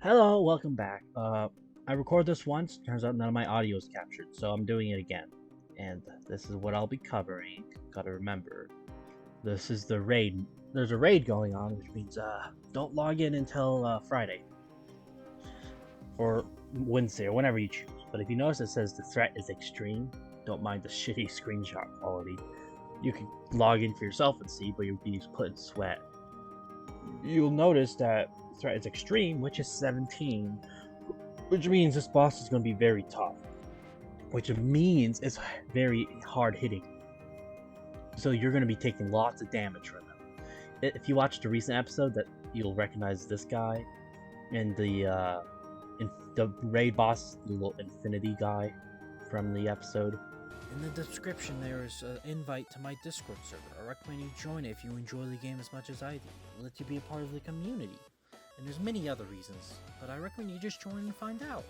Hello, welcome back. I recorded this once, turns out none of my audio is captured, so I'm doing it again. And this is what I'll be covering. Gotta remember, this is the raid. There's a raid going on, which means, don't log in until, Friday. Or Wednesday, or whenever you choose. But if you notice it says the threat is extreme, don't mind the shitty screenshot quality. You can log in for yourself and see, but you'll be put in sweat. You'll notice that threat is extreme, which is 17, which means this boss is going to be very tough, which means it's very hard hitting. So you're going to be taking lots of damage from him. If you watched a recent episode, that you'll recognize this guy, and the raid boss, the little infinity guy from the episode. In the description there is an invite to my Discord server. I recommend you join it if you enjoy the game as much as I do. It lets you be a part of the community. And there's many other reasons, but I recommend you just join and find out.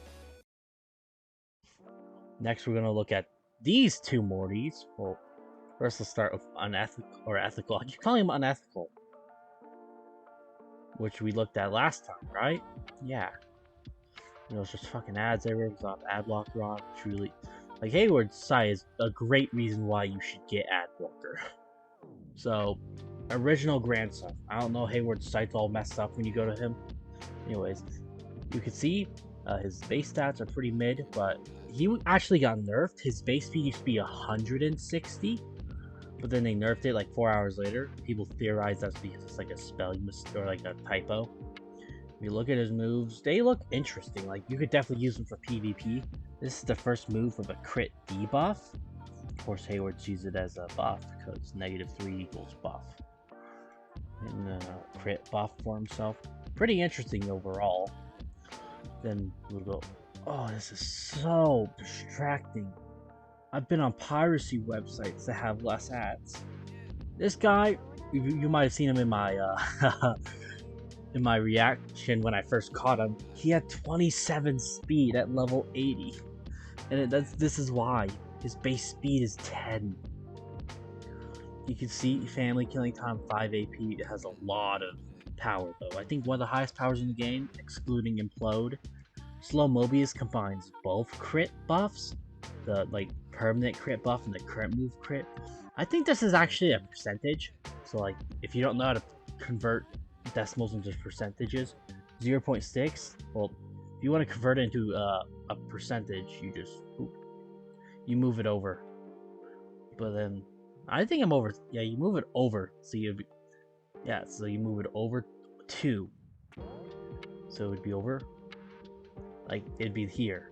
Next we're going to look at these two Mortys. Well, first let's start with unethical, or ethical. I keep calling them unethical. Which we looked at last time, right? Yeah. You know, it's just fucking ads everywhere. It's off ad blocker on. It's really... Like, Hayward's site is a great reason why you should get ad blocker. So, original grandson. I don't know, Hayward's site's all messed up when you go to him. Anyways, you can see his base stats are pretty mid, but he actually got nerfed. His base speed used to be 160, but then they nerfed it like 4 hours later. People theorize that's because it's like a spelling mistake or like a typo. If you look at his moves, they look interesting. Like, you could definitely use them for PvP. This is the first move of a crit debuff. Of course, Hayward's used it as a buff because -3 equals buff. And crit buff for himself. Pretty interesting overall. Then we'll go, oh, this is so distracting. I've been on piracy websites that have less ads. This guy, you might have seen him in my in my reaction when I first caught him. He had 27 speed at level 80. And this is why. His base speed is 10. You can see family killing time 5 AP. It has a lot of power though. I think one of the highest powers in the game, excluding Implode. Slow Mobius combines both crit buffs, the like permanent crit buff and the current move crit. I think this is actually a percentage. So like if you don't know how to convert decimals into percentages, 0.6, well, if you want to convert it into a percentage, you just you move it over. But then I think I'm over. Yeah, you move it over. So you move it over 2. So it would be over. Like it'd be here,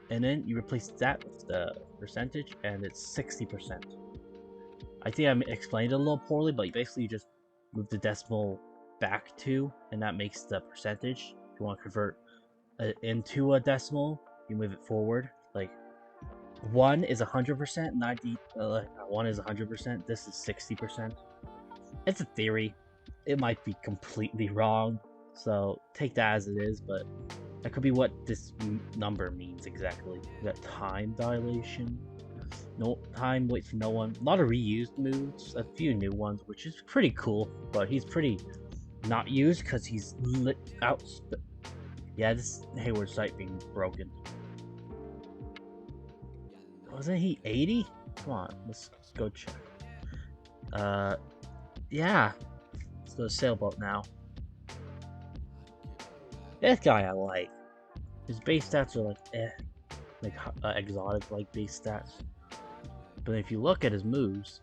and then you replace that with the percentage, and it's 60%. I think I explained it a little poorly, but basically you just move the decimal back 2, and that makes the percentage. If you want to convert into a decimal, you move it forward. Like 1 is 100%, 1 is 100%. This is 60%. It's a theory. It might be completely wrong, so take that as it is. But that could be what this number means exactly. We got time dilation. No time waits for no one. A lot of reused moves, a few new ones, which is pretty cool. But he's pretty not used because he's lit out. Yeah, this Hayward site being broken. Wasn't he 80? Come on, let's go check. Yeah. Let's go to Sailboat now. This guy I like. His base stats are like exotic like base stats. But if you look at his moves,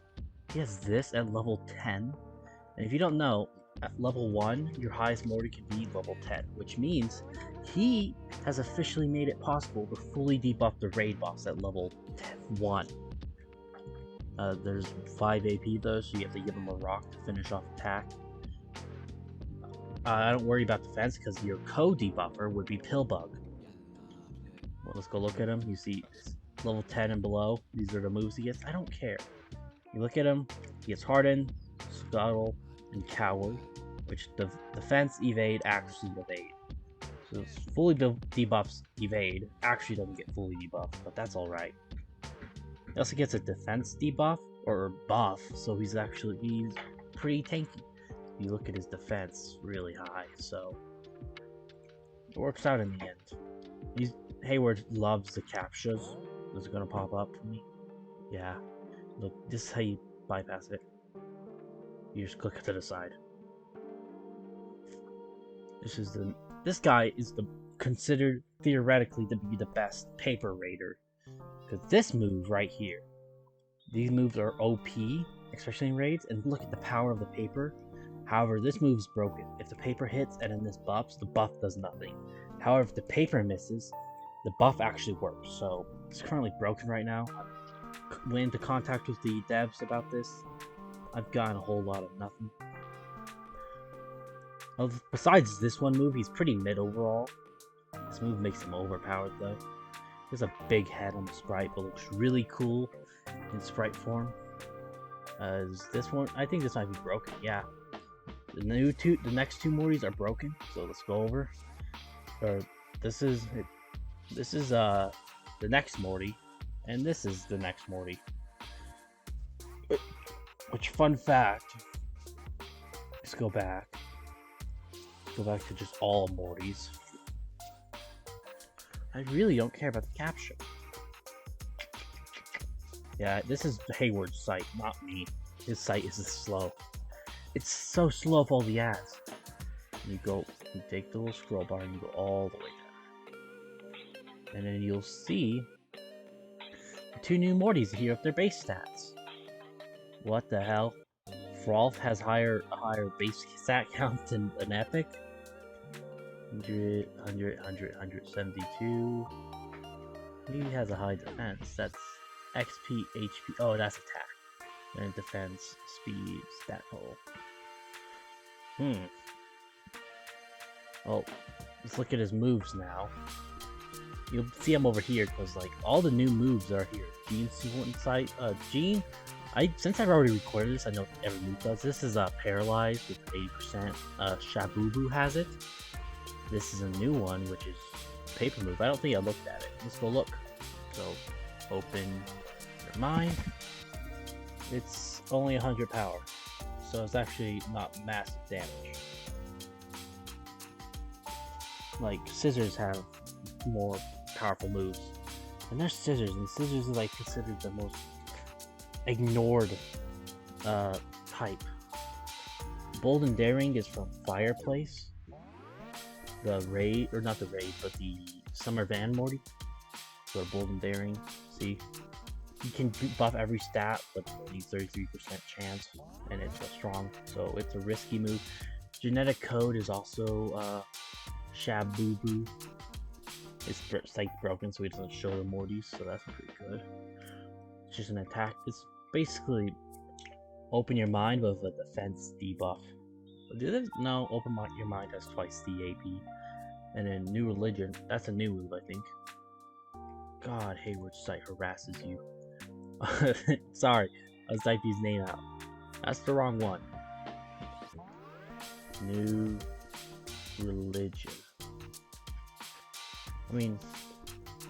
he has this at level 10. And if you don't know, at level 1, your highest Morty can be level 10, which means he has officially made it possible to fully debuff the raid boss at level 1. There's 5 AP though, so you have to give him a rock to finish off attack. I don't worry about defense because your co-debuffer would be Pillbug. Well, let's go look at him. You see level 10 and below. These are the moves he gets. I don't care. You look at him, he gets Harden, Scuttle, and Coward, which the defense, evade, accuracy, evade. So it's fully debuffs evade. Actually doesn't get fully debuffed, but that's alright. He also gets a defense debuff, or buff, so he's pretty tanky. You look at his defense, really high, so It works out in the end. Hayward loves the captchas. Is it gonna pop up for me? Yeah. Look, this is how you bypass it. You just click to the side. This guy is considered theoretically to be the best paper raider. Because this move right here, these moves are OP, especially in raids, and look at the power of the paper. However, this move's broken. If the paper hits and then this buffs, the buff does nothing. However, if the paper misses, the buff actually works. So it's currently broken right now. I went into contact with the devs about this. I've gotten a whole lot of nothing. Besides this one move, he's pretty mid overall. This move makes him overpowered though. There's a big head on the sprite, but looks really cool in sprite form. Is this one? I think this might be broken. Yeah, the next two Mortys are broken. So let's go over. This is the next Morty, and this is the next Morty. Which, fun fact, let's go back. Go back to just all Mortys. I really don't care about the capture. Yeah, this is Hayward's site, not me. His site is slow. It's so slow with all the ads. You take the little scroll bar and you go all the way down. And then you'll see the two new Mortys here with their base stats. What the hell? Froth has a higher base stat count than an epic. 100, 100, 100, 172. He has a high defense. That's XP, HP. Oh, that's attack. And defense, speed, stat total. Oh, let's look at his moves now. You'll see him over here because like all the new moves are here. Gene's site. Gene. Since I've already recorded this, I know every move does. This is paralyzed with 80%. Shabubu has it. This is a new one, which is paper move. I don't think I looked at it. Let's go look. So, open your mind. It's only 100 power, so it's actually not massive damage. Like, scissors have more powerful moves. And there's scissors, and scissors is like considered the most ignored type. Bold and Daring is from Fireplace. The raid, or not the raid, but the Summer Van Morty. So Bold and Daring, see? You can buff every stat, but only 33% chance, and it's a strong, so it's a risky move. Genetic Code is also Shabubu. It's site broken, so he doesn't show the Mortys, so that's pretty good. It's just an attack. It's basically Open Your Mind with a defense debuff. No, Your Mind has twice the AP. And then New Religion, that's a new move, I think. God, Hayward's site harasses you. Sorry, I typed his name out. That's the wrong one. New Religion. I mean,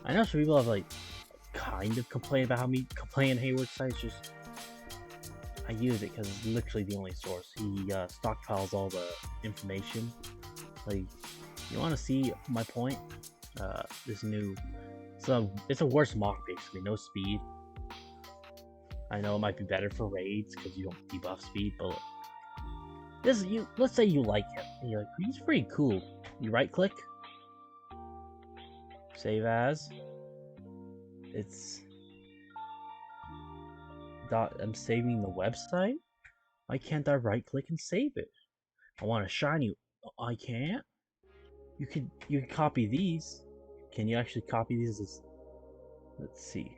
I know some people have like kind of complained about how me playing Hayward's site. Just I use it because it's literally the only source. He stockpiles all the information. Like, you want to see my point? This new, it's a worse mock basically. No speed. I know it might be better for raids because you don't debuff speed, but let's say you like him. And you're like, he's pretty cool. You right click, save as. I'm saving the website. Why can't I right click and save it? I want to shine you. I can't. You can copy these. Can you actually copy these? Let's see.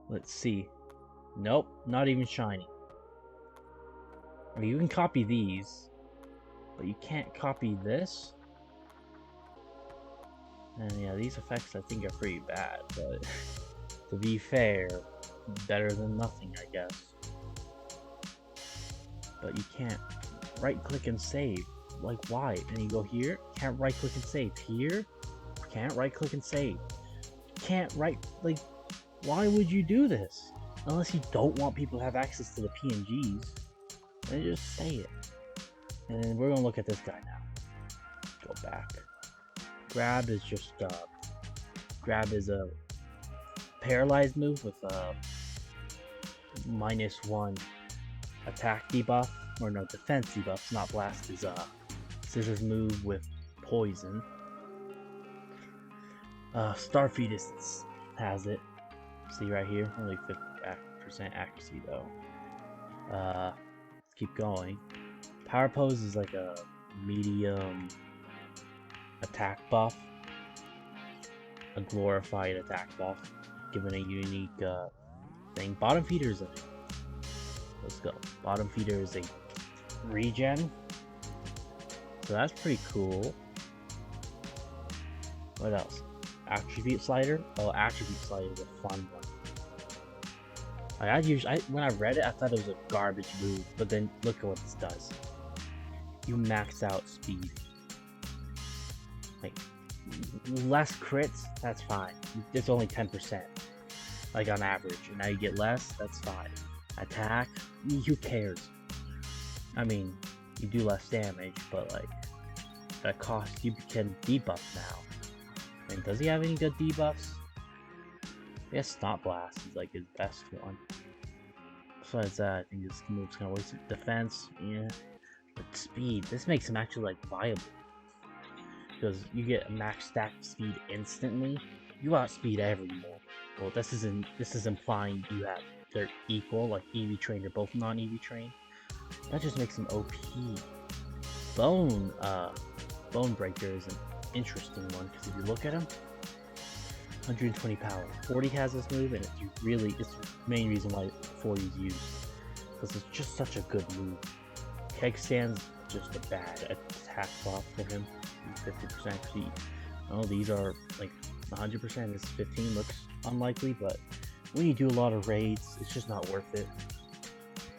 Let's see. Nope, not even shiny. I mean, you can copy these, but you can't copy this. And yeah, these effects I think are pretty bad, but to be fair, better than nothing, I guess. But you can't right click and save. Like, why? And you go here, can't right click and save. Here, can't right click and save. Can't like, why would you do this? Unless you don't want people to have access to the PNGs, then just say it. And we're gonna look at this guy now. Go back. Grab is just grab is a paralyzed move with a -1 attack debuff, or no, defense debuff. It's not blast. Is scissors move with poison. Star Fetus has it. See right here, only 50% accuracy though. Let's keep going. Power Pose is like a medium attack buff, a glorified attack buff, given a unique thing. Bottom Feeder is a. Let's go. Bottom Feeder is a regen, so that's pretty cool. What else? Attribute Slider. Oh, Attribute Slider is a fun one. When I read it, I thought it was a garbage move, but then look at what this does. You max out speed. Like, less crits, that's fine. It's only 10%, like on average. And now you get less, that's fine. Attack, who cares? I mean, you do less damage, but like, that cost you can debuff now. And does he have any good debuffs? I guess Snot Blast is like his best one. Besides that, I think this move's gonna waste defense, yeah. But speed, this makes him actually like viable. Because you get a max stack speed instantly. You outspeed everyone. Well, this is implying they're equal, like EV trained or both non-EV trained. That just makes him OP. Bone Breaker is an interesting one, because if you look at him, 120 power. 40 has this move, and it's the main reason why 40 is used, because it's just such a good move. Keg Stand's just a bad attack buff for him. 50% speed. Oh, these are like 100%. This 15 looks unlikely, but when you do a lot of raids, it's just not worth it.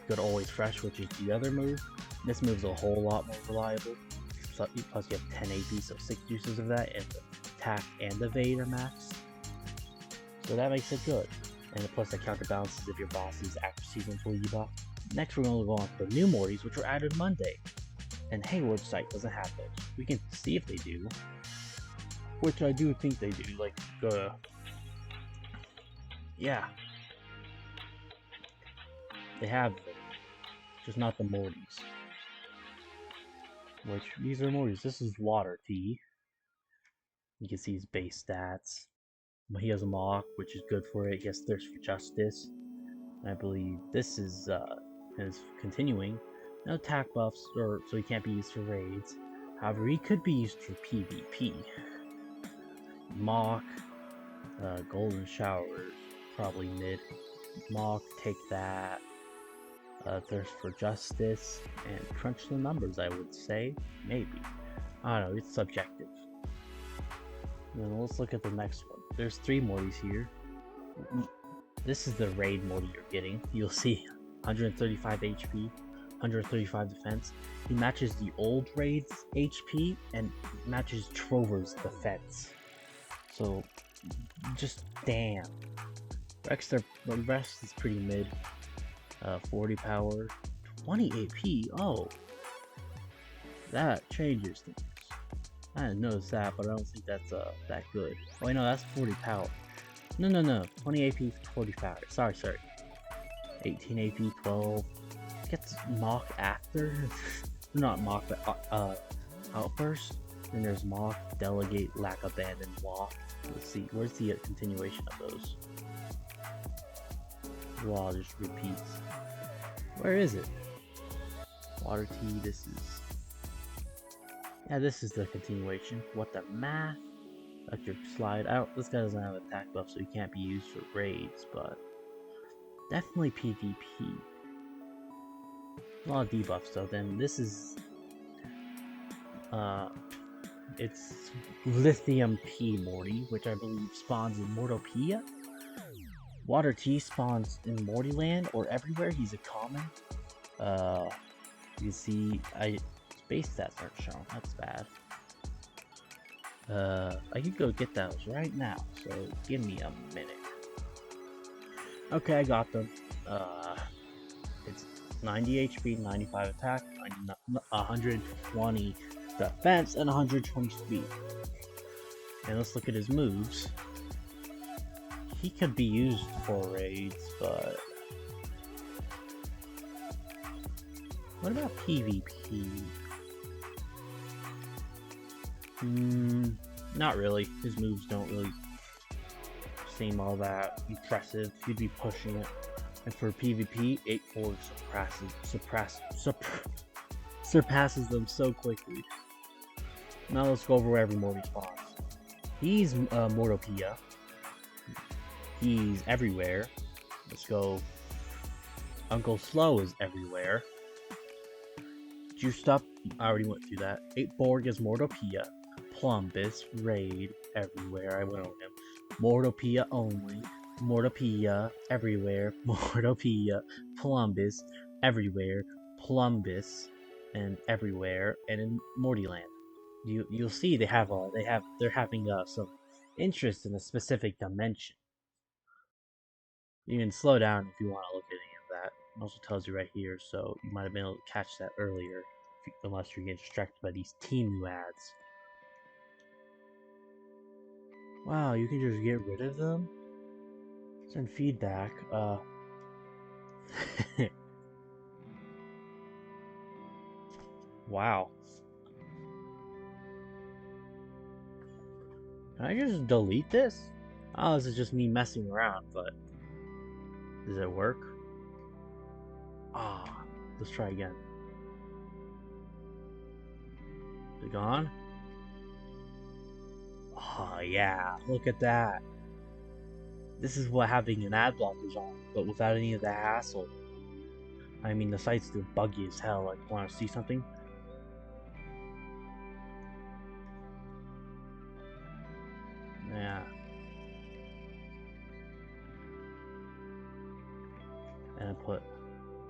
Go to Always Fresh, which is the other move. This move's a whole lot more reliable. Plus you have 10 AP, so 6 uses of that, and the attack and evade are maxed. So that makes it good. And plus that counterbalances if your boss's accuracy is fully debuffed. Next we're going to go on to the new Mortys, which were added Monday. And Hayward's site doesn't have those. We can see if they do. Which I do think they do. Like, yeah. They have them. Just not the Mortys. Which, these are Mortys. This is Water Tea. You can see his base stats. He has a Mock, which is good for it. He has Thirst for Justice. And I believe this is continuing. No attack buffs, so he can't be used for raids. However, he could be used for PvP. Mock, Golden Shower, probably mid. Mock, take that. Thirst for Justice, and crunch the numbers, I would say. Maybe. I don't know, it's subjective. And then let's look at the next one. There's 3 Mortys here. This is the raid Morty you're getting. You'll see 135 HP, 135 defense. He matches the old raid's HP and matches Trover's defense. So, just damn. The rest is pretty mid. 40 power, 20 AP. Oh, that changes things. I didn't notice that, but I don't think that's that good. Oh, wait, no, that's 40 power. No. 20 AP, 40 power. Sorry. 18 AP, 12. Gets Mock after. Not Mock, but Outburst. Then there's Mock, Delegate, Lack Abandon, Walk. Let's see, where's the continuation of those? Law just repeats. Where is it? Water Tea, this is... Yeah, this is the continuation. What the math? Electric Slide. This guy doesn't have attack buff, so he can't be used for raids, but... definitely PvP. A lot of debuffs though. Then this is... it's Lithium P Morty, which I believe spawns in Mortopia? Water Tea spawns in Mortyland or everywhere. He's a common. You can see space stats aren't shown. That's bad. I could go get those right now, so give me a minute. Okay, I got them. It's 90 HP, 95 attack, 120 defense, and 120 speed. And let's look at his moves. He could be used for raids, but what about PvP? Not really. His moves don't really seem all that impressive. He'd be pushing it. And for PvP, 8-4 surpasses them so quickly. Now let's go over where every Morty spawns. He's Mortopia. He's everywhere. Let's go. Uncle Slow is everywhere. Juiced Up, I already went through that. 8-Borg is Mortopia. Plumbus, Raid, everywhere. I went over him. Mortopia only. Mortopia, everywhere. Mortopia, Plumbus, everywhere. Plumbus, and everywhere. And in Mortyland. You'll see they're having some interest in a specific dimension. You can slow down if you want to look at any of that. It also tells you right here, so you might have been able to catch that earlier, unless you're getting distracted by these team ads. Wow, you can just get rid of them? Send feedback. Wow. Can I just delete this? Oh, this is just me messing around, but does it work? Ah, let's try again. Is it gone? Oh yeah, look at that. This is what having an ad blocker's on, but without any of the hassle. I mean, the site's still buggy as hell. Like, want to see something? Yeah. And I put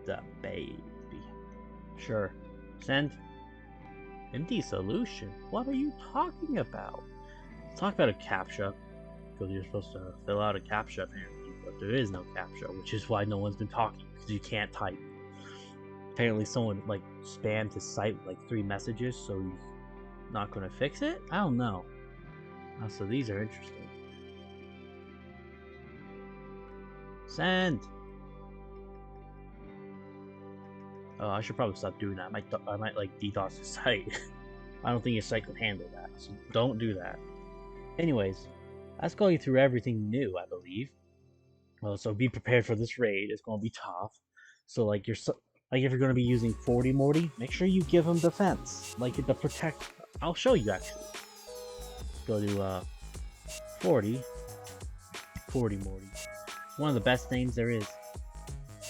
the baby. Sure. Send. Empty solution? What are you talking about? Talk about a CAPTCHA. Because you're supposed to fill out a CAPTCHA apparently, but there is no CAPTCHA, which is why no one's been talking, because you can't type. Apparently someone like spammed his site with like 3 messages, so he's not gonna fix it? I don't know. Oh, so these are interesting. Send! Oh, I should probably stop doing that. I might like DDoS the site. I don't think your site can handle that, so don't do that. Anyways, that's going through everything new, I believe. Well, so be prepared for this raid. It's gonna be tough. So like if you're gonna be using 40 Morty, make sure you give him defense, like the protect. I'll show you actually. Go to 40 Morty. One of the best names there is.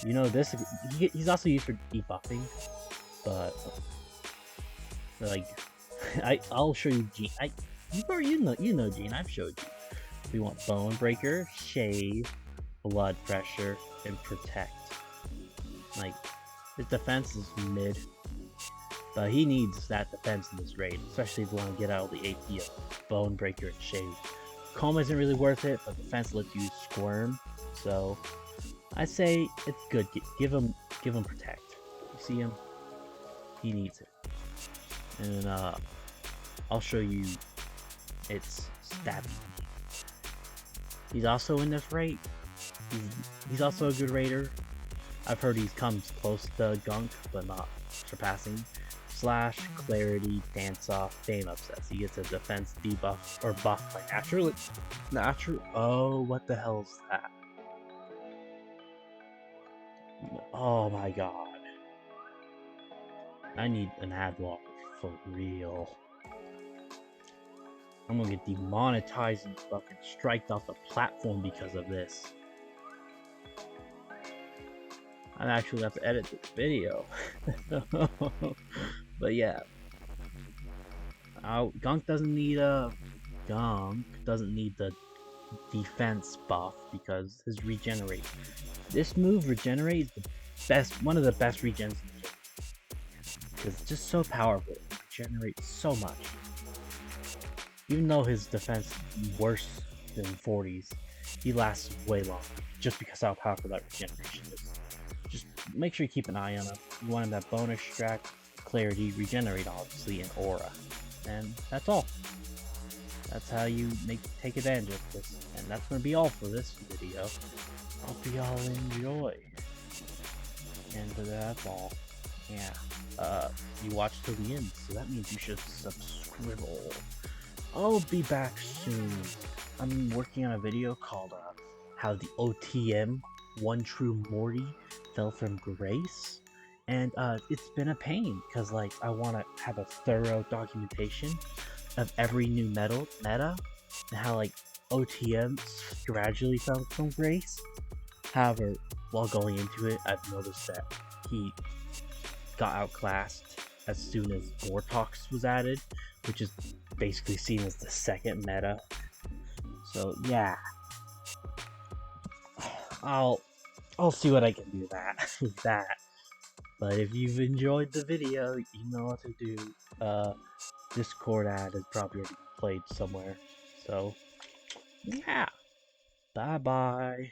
You know this. He's also used for debuffing, but like I'll show you Gene. You know Gene. I've showed you. We want Bone Breaker, Shave, Blood Pressure, and Protect. Like his defense is mid, but he needs that defense in this raid, especially if you want to get out of the AP of Bone Breaker and Shave. Coma isn't really worth it, but defense lets you squirm, so I'd say it's good. Give him Protect. You see him? He needs it. And I'll show you its stabbing. He's also in this raid. He's also a good raider. I've heard he comes close to Gunk, but not surpassing. Slash, Clarity, Dance Off, Fame Obsess. He gets a defense debuff or buff by natural. Oh, what the hell is that? Oh my god. I need an ad blocker for real. I'm gonna get demonetized and fucking striked off the platform because of this. I actually have to edit this video. But yeah. Gunk doesn't need the defense buff because his regenerate. This move regenerate is one of the best regens in the game. Because it's just so powerful. It regenerates so much. Even though his defense is worse than 40's, he lasts way longer. Just because how powerful that regeneration is. Just make sure you keep an eye on him. You want him that bonus track, clarity, regenerate, obviously, and aura. And that's all. That's how you take advantage of this. And that's going to be all for this video. Hope y'all enjoy. And that's all. Yeah. You watched till the end, so that means you should subscribe. I'll be back soon. I'm working on a video called how the OTM One True Morty fell from grace. And it's been a pain because like I want to have a thorough documentation of every new meta and how like OTM gradually fell from grace. However, while going into it, I've noticed that he got outclassed as soon as Mortys was added, which is basically seen as the second meta. So yeah, I'll see what I can do with that. But if you've enjoyed the video, you know what to do. Discord ad is probably already played somewhere. So yeah, bye bye.